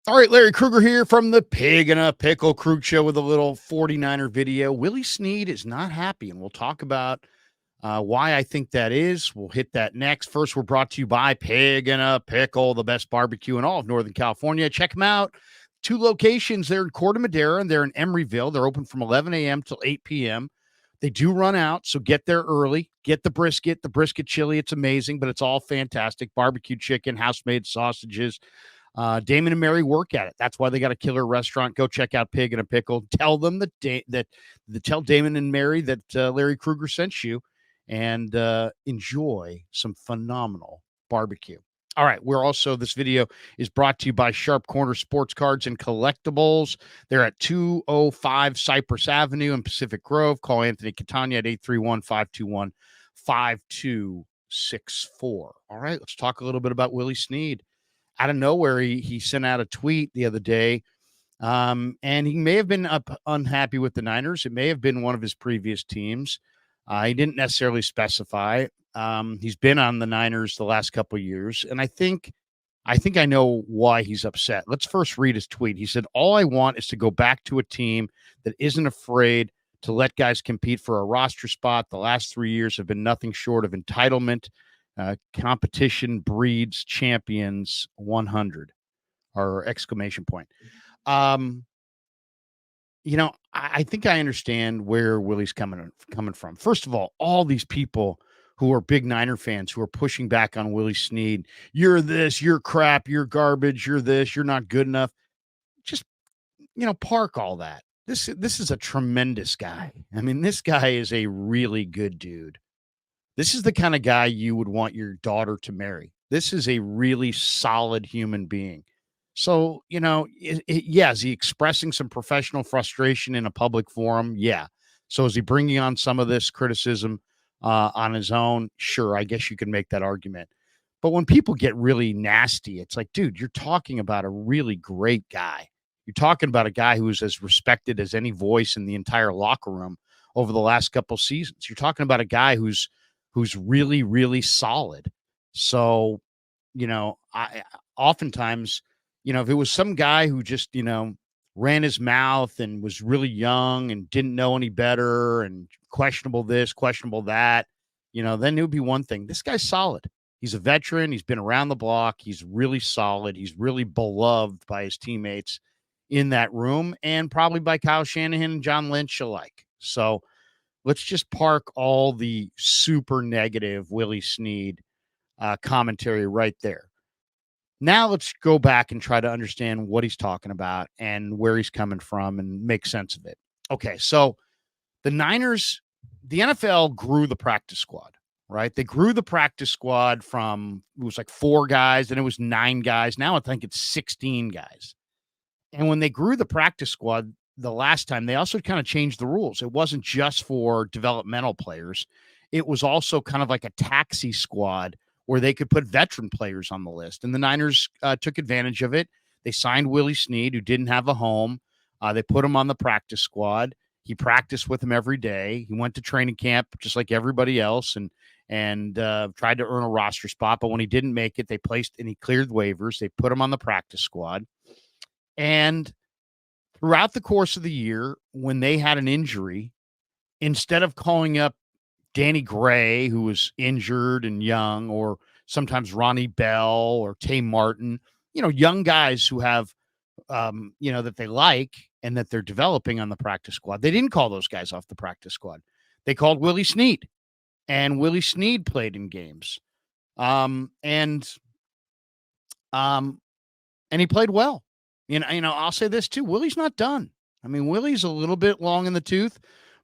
All right, Larry Krueger here from the Pig and a Pickle Krug Show with a little 49er video. Willie Snead is not happy, and we'll talk about why I think that is. We'll hit that next. First, we're brought to you by Pig and a Pickle, the best barbecue in all of Northern California. Check them out. 2 locations. They're in Corte Madera and they're in Emeryville. They're open from 11 a.m. till 8 p.m. They do run out, so get there early. Get the brisket chili. It's amazing, but it's all fantastic. Barbecue chicken, house-made sausages. Damon and Mary work at it. That's why they got a killer restaurant. Go check out Pig and a Pickle. Tell them tell Damon and Mary that Larry Krueger sent you, and enjoy some phenomenal barbecue. All right, this video is brought to you by Sharp Corner Sports Cards and Collectibles. They're at 205 Cypress Avenue in Pacific Grove. Call Anthony Catania at 831-521-5264. All right, let's talk a little bit about Willie Snead. Out of nowhere, he sent out a tweet the other day, and he may have been unhappy with the Niners. It may have been one of his previous teams. He didn't necessarily specify. He's been on the Niners the last couple of years, and I think I know why he's upset. Let's first read his tweet. He said, "All I want is to go back to a team that isn't afraid to let guys compete for a roster spot. The last 3 years have been nothing short of entitlement. Competition breeds champions 100 or exclamation point." I think I understand where Willie's coming from. First of all these people who are big Niner fans who are pushing back on Willie Snead. You're this, you're crap, you're garbage, you're this, you're not good enough. Just, park all that. This is a tremendous guy. I mean, this guy is a really good dude. This is the kind of guy you would want your daughter to marry. This is a really solid human being. So, is he expressing some professional frustration in a public forum? Yeah. So is he bringing on some of this criticism on his own? Sure, I guess you can make that argument. But when people get really nasty, it's like, dude, you're talking about a really great guy. You're talking about a guy who is as respected as any voice in the entire locker room over the last couple seasons. You're talking about a guy who's really, really solid. So, I oftentimes, if it was some guy who just, ran his mouth and was really young and didn't know any better and questionable this, questionable that, then it would be one thing. This guy's solid. He's a veteran. He's been around the block. He's really solid. He's really beloved by his teammates in that room and probably by Kyle Shanahan and John Lynch alike. So, let's just park all the super negative Willie Snead commentary right there. Now let's go back and try to understand what he's talking about and where he's coming from and make sense of it. Okay, so the Niners, the NFL grew the practice squad, right? They grew the practice squad from, it was like 4 guys, then it was 9 guys. Now I think it's 16 guys. And when they grew the practice squad, the last time, they also kind of changed the rules. It wasn't just for developmental players. It was also kind of like a taxi squad where they could put veteran players on the list. And the Niners took advantage of it. They signed Willie Snead, who didn't have a home. They put him on the practice squad. He practiced with them every day. He went to training camp just like everybody else and tried to earn a roster spot. But when he didn't make it, he cleared waivers. They put him on the practice squad. And throughout the course of the year, when they had an injury, instead of calling up Danny Gray, who was injured and young, or sometimes Ronnie Bell or Tay Martin, young guys who have, that they like and that they're developing on the practice squad, they didn't call those guys off the practice squad. They called Willie Snead, and Willie Snead played in games. And he played well. I'll say this too. Willie's not done. I mean, Willie's a little bit long in the tooth,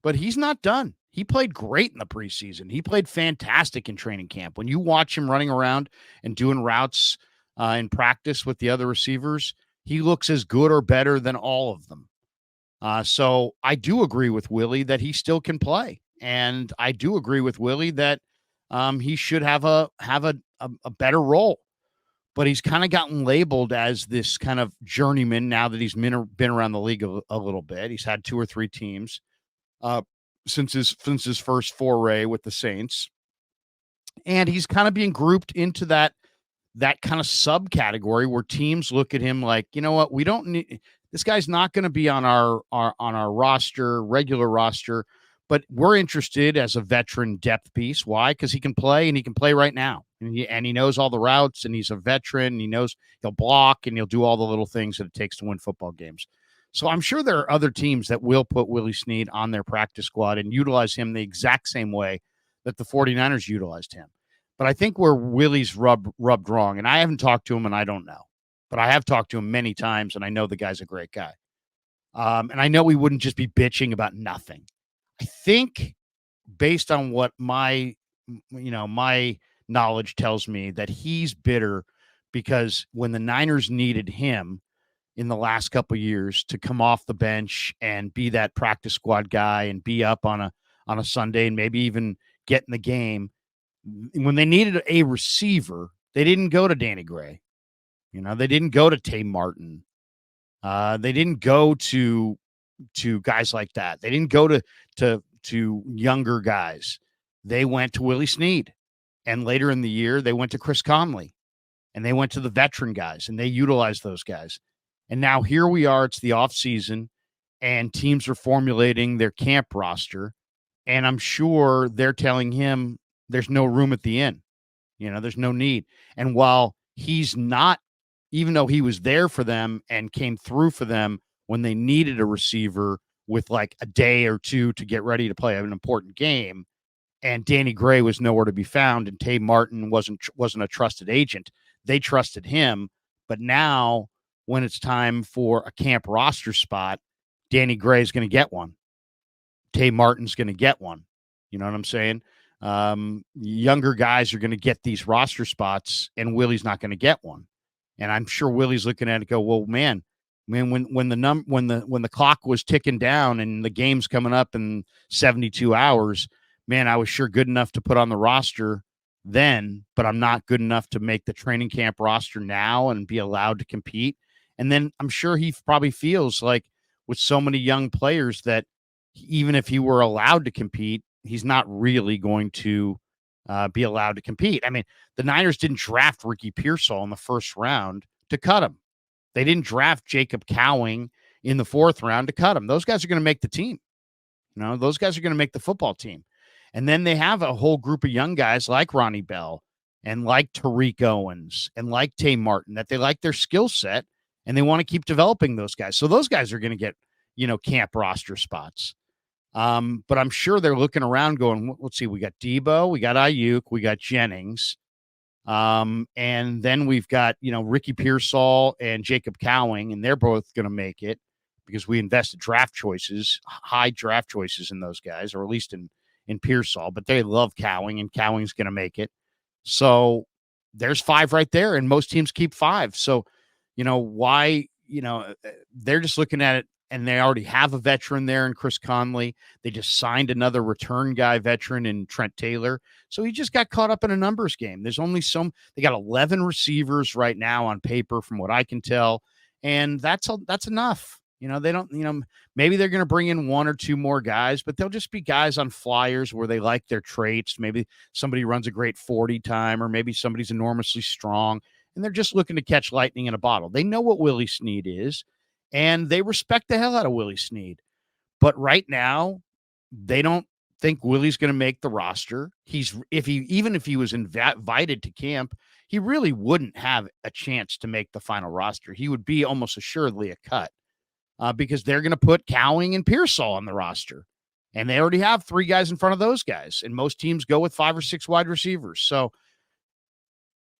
but he's not done. He played great in the preseason. He played fantastic in training camp. When you watch him running around and doing routes in practice with the other receivers, he looks as good or better than all of them. So I do agree with Willie that he still can play. And I do agree with Willie that he should have a better role. But he's kind of gotten labeled as this kind of journeyman now that he's been around the league a little bit. He's had 2 or 3 teams since his first foray with the Saints. And he's kind of being grouped into that that kind of subcategory where teams look at him like, you know what, we don't need this guy's not going to be on our roster, regular roster, but we're interested as a veteran depth piece. Why? Because he can play and he can play right now. And he knows all the routes and he's a veteran and he knows he'll block and he'll do all the little things that it takes to win football games. So I'm sure there are other teams that will put Willie Snead on their practice squad and utilize him the exact same way that the 49ers utilized him. But I think where Willie's rubbed wrong, and I haven't talked to him and I don't know, but I have talked to him many times and I know the guy's a great guy. And I know he wouldn't just be bitching about nothing. I think based on what my knowledge tells me that he's bitter because when the Niners needed him in the last couple of years to come off the bench and be that practice squad guy and be up on a Sunday and maybe even get in the game, when they needed a receiver, they didn't go to Danny Gray. They didn't go to Tay Martin. They didn't go to guys like that. They didn't go to younger guys. They went to Willie Snead. And later in the year, they went to Chris Conley. And they went to the veteran guys, and they utilized those guys. And now here we are. It's the offseason, and teams are formulating their camp roster. And I'm sure they're telling him there's no room at the inn. There's no need. And while he's not, even though he was there for them and came through for them when they needed a receiver with like a day or two to get ready to play an important game, and Danny Gray was nowhere to be found, and Tay Martin wasn't a trusted agent, they trusted him. But now when it's time for a camp roster spot, Danny Gray is going to get one. Tay Martin's going to get one. You know what I'm saying? Younger guys are going to get these roster spots, and Willie's not going to get one. And I'm sure Willie's looking at it and go, well, man, when the clock was ticking down and the game's coming up in 72 hours, man, I was sure good enough to put on the roster then, but I'm not good enough to make the training camp roster now and be allowed to compete. And then I'm sure he probably feels like with so many young players that even if he were allowed to compete, he's not really going to be allowed to compete. I mean, the Niners didn't draft Ricky Pearsall in the first round to cut him. They didn't draft Jacob Cowing in the fourth round to cut him. Those guys are going to make the team. Those guys are going to make the football team. And then they have a whole group of young guys like Ronnie Bell and like Tariq Owens and like Tay Martin that they like their skill set and they want to keep developing those guys. So those guys are going to get, camp roster spots. But I'm sure they're looking around going, let's see, we got Debo, we got Ayuk, we got Jennings. And then we've got, Ricky Pearsall and Jacob Cowing, and they're both going to make it because we invested high draft choices in those guys, or at least in Pearsall, but they love Cowing, and Cowing's going to make it. So there's 5 right there, and most teams keep 5. So, why, they're just looking at it, and they already have a veteran there in Chris Conley. They just signed another return guy veteran in Trent Taylor. So he just got caught up in a numbers game. There's only they got 11 receivers right now on paper from what I can tell. And that's enough. They don't, maybe they're going to bring in 1 or 2 more guys, but they'll just be guys on flyers where they like their traits. Maybe somebody runs a great 40 time, or maybe somebody's enormously strong, and they're just looking to catch lightning in a bottle. They know what Willie Snead is, and they respect the hell out of Willie Snead. But right now, they don't think Willie's going to make the roster. Even if he was invited to camp, he really wouldn't have a chance to make the final roster. He would be almost assuredly a cut. Because they're going to put Cowing and Pearsall on the roster. And they already have 3 guys in front of those guys. And most teams go with 5 or 6 wide receivers. So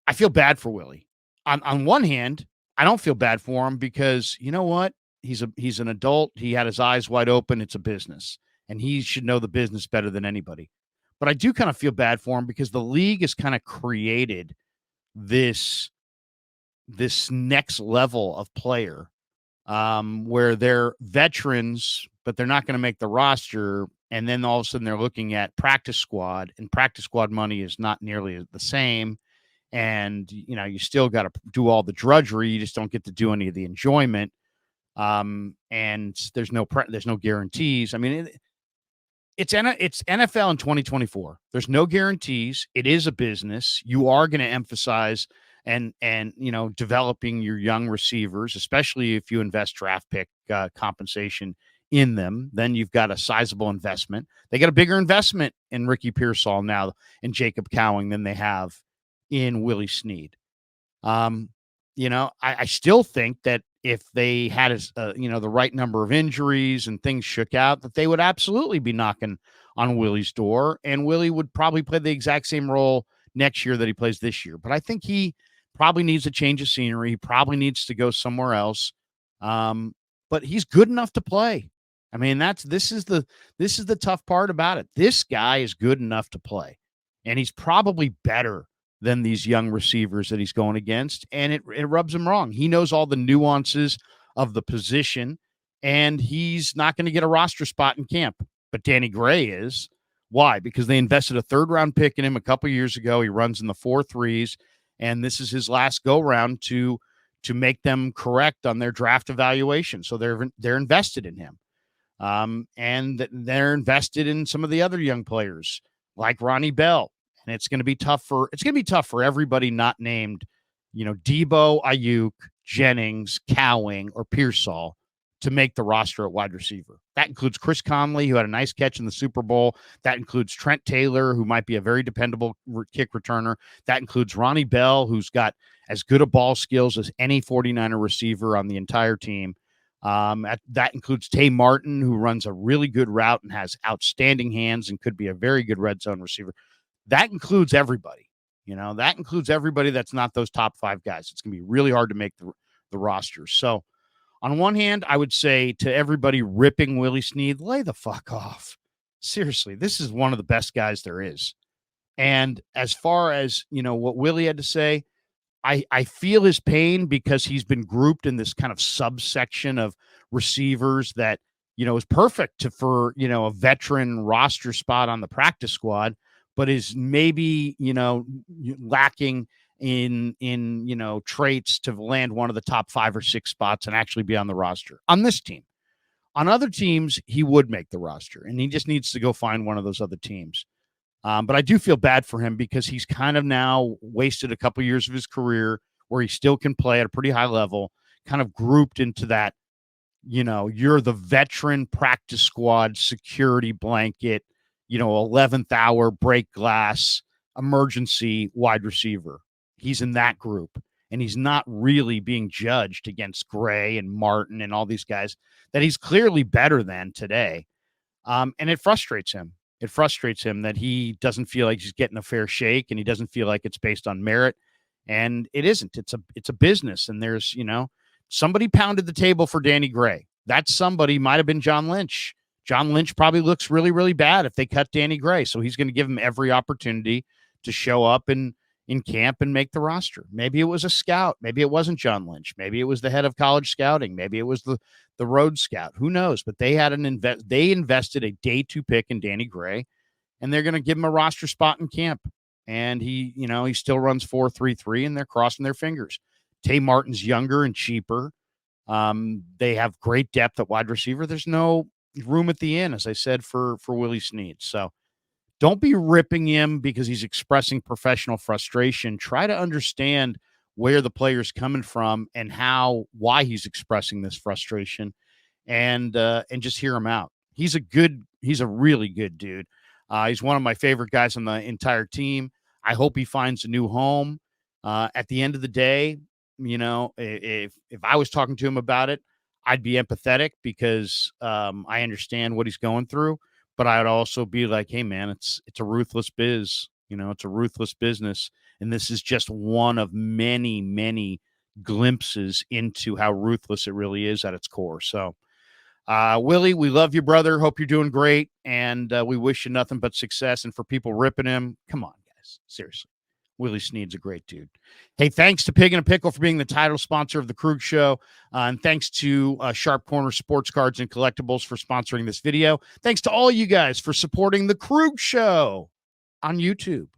I feel bad for Willie. On one hand, I don't feel bad for him because you know what? He's an adult. He had his eyes wide open. It's a business. And he should know the business better than anybody. But I do kind of feel bad for him because the league has kind of created this next level of player where they're veterans, but they're not going to make the roster. And then all of a sudden they're looking at practice squad, and practice squad money is not nearly the same. And, you still got to do all the drudgery. You just don't get to do any of the enjoyment. And there's no guarantees. I mean, it's NFL in 2024. There's no guarantees. It is a business. You are going to emphasize and developing your young receivers, especially if you invest draft pick compensation in them, then you've got a sizable investment. They got a bigger investment in Ricky Pearsall now and Jacob Cowing than they have in Willie Snead. I still think that if they had the right number of injuries and things shook out, that they would absolutely be knocking on Willie's door, and Willie would probably play the exact same role next year that he plays this year. But I think he probably needs a change of scenery. He probably needs to go somewhere else. But he's good enough to play. I mean, this is the tough part about it. This guy is good enough to play, and he's probably better than these young receivers that he's going against, and it rubs him wrong. He knows all the nuances of the position, and he's not going to get a roster spot in camp. But Danny Gray is. Why? Because they invested a third-round pick in him a couple years ago. He runs in the 4.3s, and this is his last go-round to make them correct on their draft evaluation. So they're invested in him. And they're invested in some of the other young players like Ronnie Bell. And it's going to be tough for everybody not named, Debo, Ayuk, Jennings, Cowing, or Pearsall to make the roster at wide receiver. That includes Chris Conley, who had a nice catch in the Super Bowl. That includes Trent Taylor, who might be a very dependable kick returner. That includes Ronnie Bell, who's got as good a ball skills as any 49er receiver on the entire team. That includes Tay Martin, who runs a really good route and has outstanding hands and could be a very good red zone receiver. That includes everybody. That includes everybody that's not those top 5 guys. It's going to be really hard to make the roster. So, on one hand, I would say to everybody ripping Willie Snead, lay the fuck off. Seriously, this is one of the best guys there is. And as far as, what Willie had to say, I feel his pain because he's been grouped in this kind of subsection of receivers that, is perfect for a veteran roster spot on the practice squad, but is maybe, lacking in traits to land one of the top 5 or 6 spots and actually be on the roster on this team. On other teams, he would make the roster, and he just needs to go find one of those other teams. But I do feel bad for him because he's kind of now wasted a couple years of his career where he still can play at a pretty high level, kind of grouped into that, you're the veteran practice squad security blanket, 11th hour break glass emergency wide receiver. He's in that group, and he's not really being judged against Gray and Martin and all these guys that he's clearly better than today. And it frustrates him. It frustrates him that he doesn't feel like he's getting a fair shake, and he doesn't feel like it's based on merit. And it isn't. It's a business, and there's, somebody pounded the table for Danny Gray. That somebody might have been John Lynch. John Lynch probably looks really, really bad if they cut Danny Gray. So he's going to give him every opportunity to show up in camp and make the roster. Maybe it was a scout. Maybe it wasn't John Lynch. Maybe it was the head of college scouting. Maybe it was the road scout. Who knows? But they had they invested a day 2 pick in Danny Gray, and they're going to give him a roster spot in camp. And he still runs 4.33, and they're crossing their fingers. Tay Martin's younger and cheaper. They have great depth at wide receiver. There's no room at the end, as I said, for Willie Snead. So don't be ripping him because he's expressing professional frustration. Try to understand where the player's coming from and why he's expressing this frustration, and just hear him out. He's a really good dude. He's one of my favorite guys on the entire team. I hope he finds a new home. At the end of the day, if I was talking to him about it, I'd be empathetic because I understand what he's going through. But I'd also be like, hey, man, it's a ruthless biz. It's a ruthless business. And this is just one of many, many glimpses into how ruthless it really is at its core. So, Willie, we love you, brother. Hope you're doing great. And we wish you nothing but success. And for people ripping him, come on, guys. Seriously. Willie Snead's a great dude. Hey, thanks to Pig and a Pickle for being the title sponsor of the Krug Show. And thanks to Sharp Corner Sports Cards and Collectibles for sponsoring this video. Thanks to all you guys for supporting the Krug Show on YouTube.